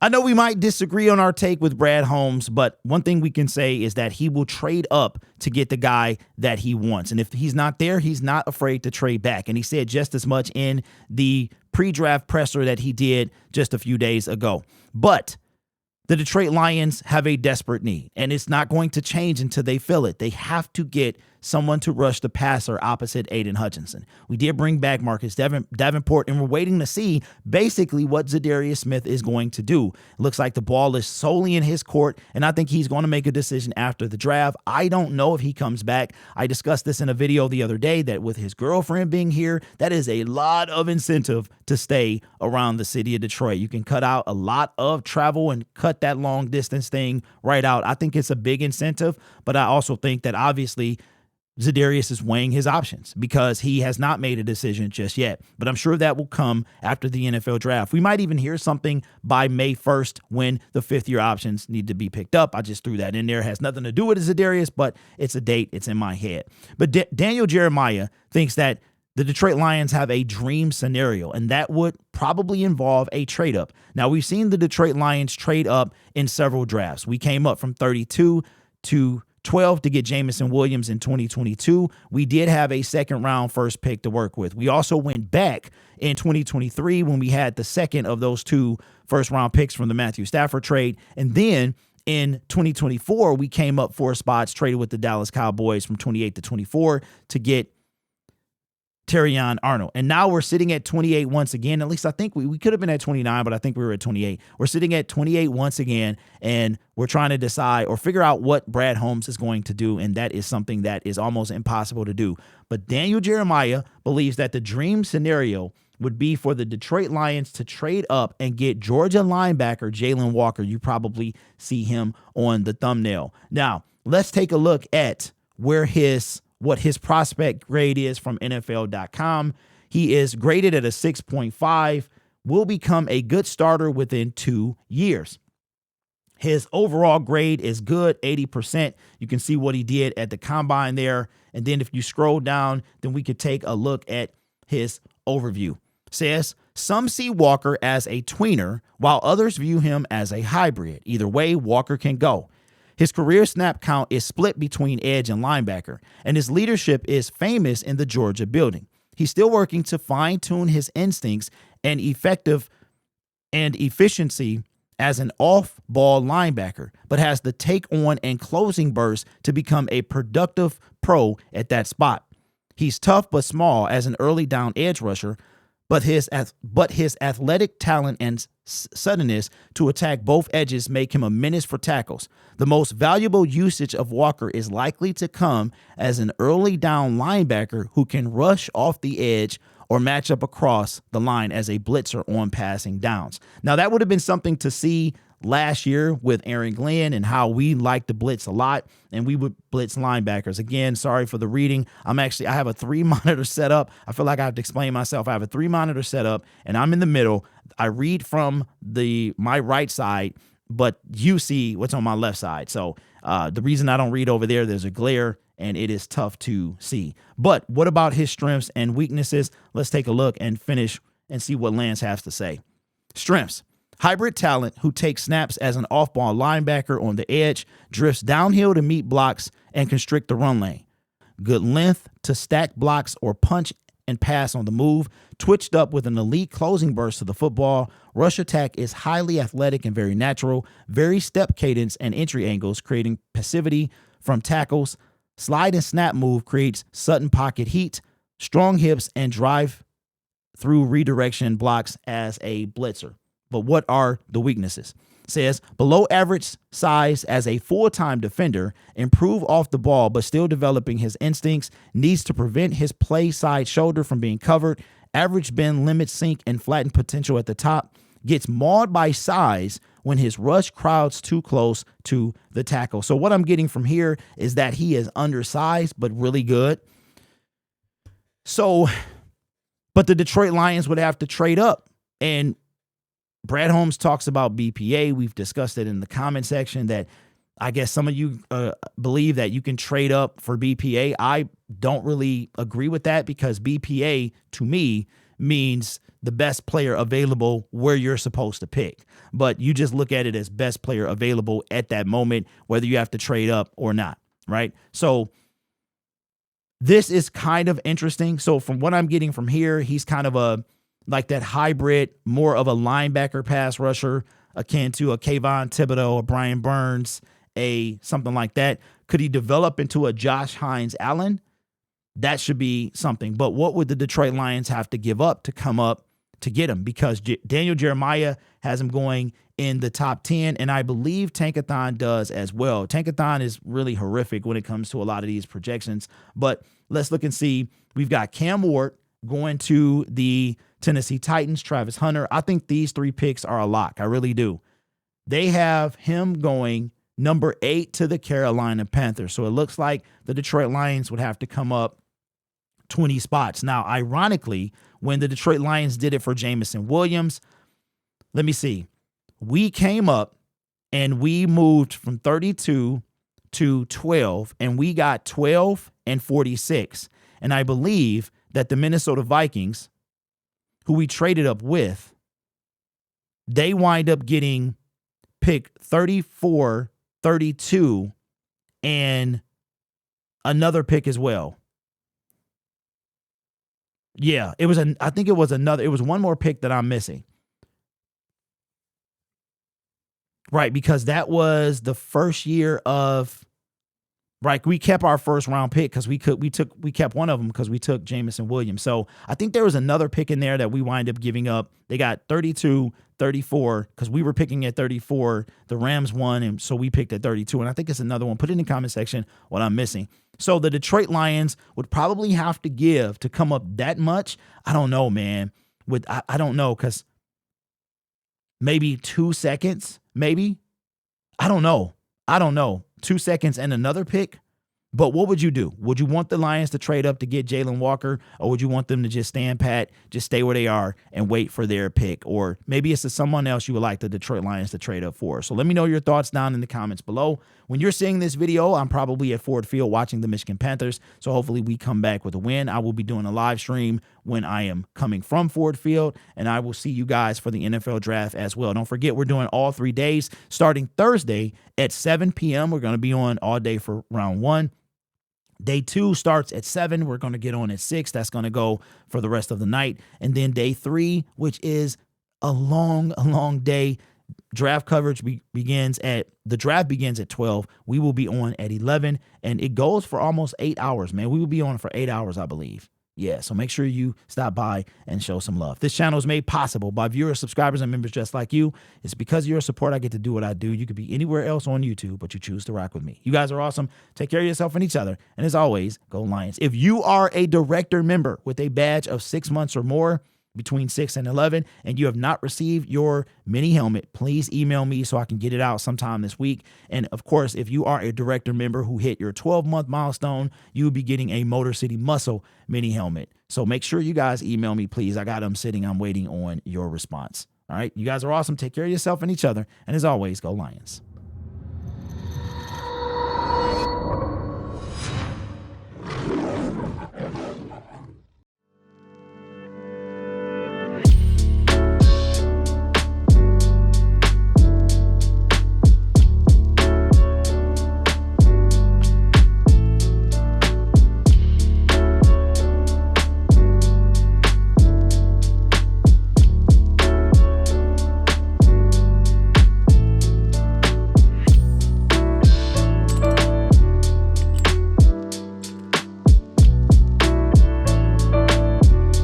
I know we might disagree on our take with Brad Holmes, but one thing we can say is that he will trade up to get the guy that he wants. And if he's not there, he's not afraid to trade back. And he said just as much in the pre-draft presser that he did just a few days ago. But the Detroit Lions have a desperate need, and it's not going to change until they fill it. They have to get someone to rush the passer opposite Aiden Hutchinson. We did bring back Marcus Davenport, and we're waiting to see basically what Zadarius Smith is going to do. It looks like the ball is solely in his court, and I think he's going to make a decision after the draft. I don't know if he comes back. I discussed this in a video the other day that with his girlfriend being here, that is a lot of incentive to stay around the city of Detroit. You can cut out a lot of travel and cut that long distance thing right out. I think it's a big incentive, but I also think that obviously Zadarius is weighing his options because he has not made a decision just yet. But I'm sure that will come after the NFL draft. We might even hear something by May 1st when the fifth-year options need to be picked up. I just threw that in there. It has nothing to do with Zadarius, but it's a date. It's in my head. But Daniel Jeremiah thinks that the Detroit Lions have a dream scenario, and that would probably involve a trade up. Now, we've seen the Detroit Lions trade up in several drafts. We came up from 32 to 12 to get Jamison Williams in 2022. We did have a second-round first pick to work with. We also went back in 2023 when we had the second of those two first-round picks from the Matthew Stafford trade. And then in 2024, we came up 4 spots, traded with the Dallas Cowboys from 28 to 24 to get Terrion Arnold. And now we're sitting at 28 once again. At least I think we could have been at 29, but I think we were at 28. We're sitting at 28 once again, and we're trying to decide or figure out what Brad Holmes is going to do, and that is something that is almost impossible to do. But Daniel Jeremiah believes that the dream scenario would be for the Detroit Lions to trade up and get Georgia linebacker Jaylen Walker. You probably see him on the thumbnail. Now, let's take a look at what his prospect grade is from NFL.com. He is graded at a 6.5, will become a good starter within 2 years. His overall grade is good, 80%. You can see what he did at the combine there. And then if you scroll down, then we could take a look at his overview. Says, some see Walker as a tweener, while others view him as a hybrid. Either way, Walker can go. His career snap count is split between edge and linebacker, and his leadership is famous in the Georgia building. He's still working to fine-tune his instincts and efficiency as an off-ball linebacker, but has the take-on and closing burst to become a productive pro at that spot. He's tough but small as an early down edge rusher, but his athletic talent and suddenness to attack both edges make him a menace for tackles. The most valuable usage of Walker is likely to come as an early down linebacker who can rush off the edge or match up across the line as a blitzer on passing downs. Now, that would have been something to see last year with Aaron Glenn and how we like to blitz a lot, and we would blitz linebackers. Again, sorry for the reading. I have a 3-monitor setup. I feel like I have to explain myself. I have a 3-monitor setup, and I'm in the middle. I read from my right side, but you see what's on my left side. So the reason I don't read over there's a glare, and it is tough to see. But what about his strengths and weaknesses? Let's take a look and finish and see what Lance has to say. Strengths. Hybrid talent who takes snaps as an off-ball linebacker on the edge, drifts downhill to meet blocks and constrict the run lane. Good length to stack blocks or punch and pass on the move, twitched up with an elite closing burst to the football. Rush attack is highly athletic and very natural, very step cadence and entry angles, creating passivity from tackles. Slide and snap move creates sudden pocket heat, strong hips, and drive through redirection blocks as a blitzer. But what are the weaknesses? Says below average size as a full-time defender, improve off the ball, but still developing his instincts, needs to prevent his play side shoulder from being covered, average bend, limit sink, and flatten potential at the top, gets mauled by size when his rush crowds too close to the tackle. So what I'm getting from here is that he is undersized, but really good. So, but the Detroit Lions would have to trade up, and Brad Holmes talks about BPA. We've discussed it in the comment section that I guess some of you believe that you can trade up for BPA. I don't really agree with that because BPA, to me, means the best player available where you're supposed to pick. But you just look at it as best player available at that moment, whether you have to trade up or not, right? So this is kind of interesting. So from what I'm getting from here, he's kind of like that hybrid, more of a linebacker pass rusher, akin to a Kayvon Thibodeau, a Brian Burns, something like that. Could he develop into a Josh Hines Allen? That should be something. But what would the Detroit Lions have to give up to come up to get him? Because Daniel Jeremiah has him going in the top 10, and I believe Tankathon does as well. Tankathon is really horrific when it comes to a lot of these projections. But let's look and see. We've got Cam Ward going to the Tennessee Titans, Travis Hunter. I think these 3 picks are a lock. I really do. They have him going number 8 to the Carolina Panthers. So it looks like the Detroit Lions would have to come up 20 spots. Now, ironically, when the Detroit Lions did it for Jameson Williams, let me see. We came up and we moved from 32 to 12, and we got 12 and 46. And I believe that the Minnesota Vikings, who we traded up with, they wind up getting pick 34, 32, and another pick as well. Yeah, it was I think it was one more pick that I'm missing. Right, because that was the first year of, right, we kept our first round pick because we kept one of them because we took Jameson Williams. So I think there was another pick in there that we wind up giving up. They got 32, 34, because we were picking at 34. The Rams won, and so we picked at 32. And I think it's another one. Put it in the comment section what I'm missing. So the Detroit Lions would probably have to give to come up that much. I don't know, man. I don't know, because maybe 2 seconds, maybe. I don't know. 2 seconds and another pick. But what would you do? Would you want the Lions to trade up to get Jaylen Walker, or would you want them to just stand pat, just stay where they are and wait for their pick? Or maybe it's to someone else you would like the Detroit Lions to trade up for. So let me know your thoughts down in the comments below. When you're seeing this video, I'm probably at Ford Field watching the Michigan Panthers. So hopefully we come back with a win. I will be doing a live stream when I am coming from Ford Field, and I will see you guys for the NFL draft as well. Don't forget, we're doing all 3 days starting Thursday at 7 p.m. We're going to be on all day for round 1. Day 2 starts at 7. We're going to get on at 6. That's going to go for the rest of the night. And then day 3, which is a long day. Draft coverage begins at 12. We will be on at 11, and it goes for almost 8 hours, man. We will be on for 8 hours, I believe. Yeah, so make sure you stop by and show some love. This channel is made possible by viewers, subscribers, and members just like you. It's because of your support I get to do what I do. You could be anywhere else on YouTube, but you choose to rock with me. You guys are awesome. Take care of yourself and each other. And as always, go Lions. If you are a director member with a badge of 6 months or more, between 6 and 11, and you have not received your mini helmet, please email me so I can get it out sometime this week. And of course, if you are a director member who hit your 12-month milestone, you will be getting a Motor City Muscle mini helmet. So make sure you guys email me, please. I got them sitting. I'm waiting on your response. All right. You guys are awesome. Take care of yourself and each other. And as always, go Lions.